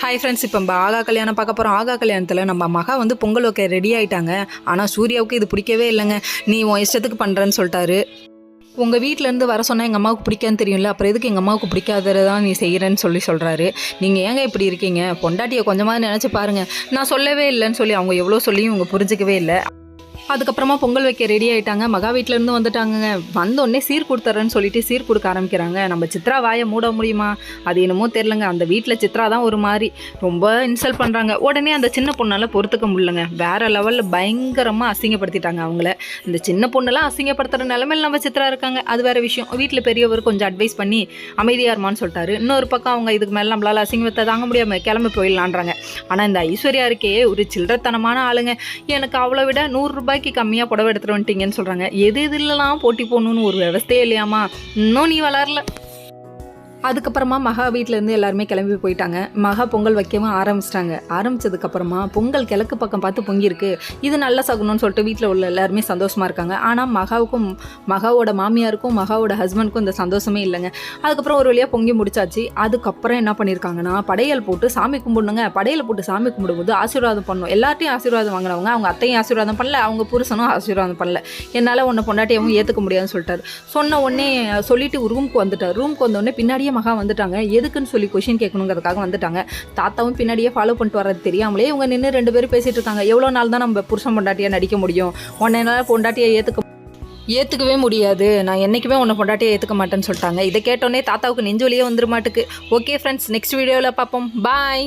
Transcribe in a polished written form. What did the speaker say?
Hi friends, இப்போ நம்ம ஆகா கல்யாணம் பார்க்க போகிறோம். ஆகா கல்யாணத்தில் நம்ம மகா வந்து பொங்கல் வைக்க ரெடி ஆகிட்டாங்க. ஆனால் சூர்யாவுக்கு இது பிடிக்கவே இல்லைங்க. நீ உன் இஷ்டத்துக்கு பண்ணுறேன்னு சொல்லிட்டாரு. உங்கள் வீட்டிலேருந்து வர சொன்னால் எங்கள் அம்மாவுக்கு பிடிக்கான்னு தெரியும்ல, அப்புறம் எதுக்கு எங்கள் அம்மாவுக்கு பிடிக்காததை தான் நீ செய்கிறேன்னு சொல்கிறாரு. நீங்கள் ஏங்க இப்படி இருக்கீங்க? பொண்டாட்டியை கொஞ்சமாக நினச்சி பாருங்கள். நான் சொல்லவே இல்லைன்னு சொல்லி அவங்க எவ்வளோ சொல்லியும் இவங்க புரிஞ்சிக்கவே இல்லை. அதுக்கப்புறமா பொங்கல் வைக்க ரெடி ஆகிட்டாங்க. மகா வீட்டிலேருந்து வந்துட்டாங்க. வந்தோடனே சீர் கொடுத்துட்றேன்னு சொல்லிட்டு சீர் கொடுக்க ஆரம்பிக்கிறாங்க. நம்ம சித்ரா வாயை மூட முடியுமா? அது என்னமோ தெரிலங்க. அந்த வீட்டில் சித்ரா தான் ஒரு மாதிரி ரொம்ப இன்சல்ட் பண்ணுறாங்க. உடனே அந்த சின்ன பொண்ணால் பொறுத்துக்க முடியலங்க. வேறு லெவலில் பயங்கரமாக அசிங்கப்படுத்திட்டாங்க அவங்கள. இந்த சின்ன பொண்ணெல்லாம் அசிங்கப்படுத்துகிற நிலமையில் நம்ம சித்ரா இருக்காங்க. அது வேறு விஷயம். வீட்டில் பெரியவர் கொஞ்சம் அட்வைஸ் பண்ணி அமைதியாக இருமான்னு சொல்லிட்டாரு. இன்னொரு பக்கம் அவங்க இதுக்கு மேலே நம்மளால் அசிங்கத்தை தாங்க முடியாமல் கிளம்பி போயிடலான்றாங்க. ஆனால் இந்த ஐஸ்வர்யா இருக்கே ஒரு சில்லறத்தனமான ஆளுங்க. எனக்கு அவ்வளோ விட 100 ரூபாய்க்கு கம்மியாக புடவை எடுத்துகிட்டு வந்துட்டீங்கன்னு சொல்கிறாங்க. எது இல்லைலாம் போட்டி போடணுன்னு ஒரு விவஸ்தையே இல்லையாமா? இன்னும் நீ வளரல. அதுக்கப்புறமா மகா வீட்டிலேருந்து எல்லாருமே கிளம்பி போயிட்டாங்க. மகா பொங்கல் வைக்கவும் ஆரம்பித்ததுக்கப்புறமா பொங்கல் கிழக்கு பக்கம் பார்த்து பொங்கியிருக்கு. இது நல்ல சகுனம்னு சொல்லிட்டு வீட்டில் உள்ள எல்லாருமே சந்தோஷமாக இருக்காங்க. ஆனால் மகாவுக்கும் மகாவோட மாமியாருக்கும் மகாவோட ஹஸ்பண்டுக்கும் இந்த சந்தோஷமே இல்லைங்க. அதுக்கப்புறம் ஒரு வழியாக பொங்கி முடிச்சாச்சு. அதுக்கப்புறம் என்ன பண்ணியிருக்காங்கன்னா, படையல் போட்டு சாமி கும்பிடணுங்க. படையல் போட்டு சாமி கும்பிடும்போது ஆசீர்வாதம் பண்ணணும். எல்லாத்தையும் ஆசீர்வாதம் வாங்கினவங்க அவங்க அத்தையும் ஆசீர்வாதம் பண்ணல, அவங்க புருஷனும் ஆசீர்வாதம் பண்ணல. என்னால் உன்னை பொண்டாட்டியாகவும் ஏற்றுக்க முடியாதுன்னு சொல்லிட்டாரு. சொன்ன உடனே சொல்லிட்டு ரூமுக்கு வந்துட்டார். ரூமுக்கு வந்தோடனே பின்னாடியே மகா வந்துட்டாங்க. எதுக்குன்னு சொல்லி கொஸ்டின் கேட்கணுங்கிறதுக்காக வந்துட்டாங்க. தாத்தாவும் பின்னாடியே ஃபாலோ பண்ணிட்டு வர்றது தெரியாமலே இவங்க நின்று 2 பேரும் பேசிட்டு இருக்காங்க. எவ்வளோ நாள் தான் நம்ம புருஷன் பொண்டாட்டியாக நடிக்க முடியும்? உன்னை பொண்டாட்டியை ஏற்றுக்கவே முடியாது. நான் என்றைக்குமே உன்னை பொண்டாட்டியை ஏற்றுக்க மாட்டேன்னு சொல்லிட்டாங்க. இதை கேட்டோன்னே தாத்தாவுக்கு நெஞ்சு வலியே வந்துருமாட்டுக்கு. ஓகே ஃப்ரெண்ட்ஸ், நெக்ஸ்ட் வீடியோவில் பார்ப்போம். பாய்.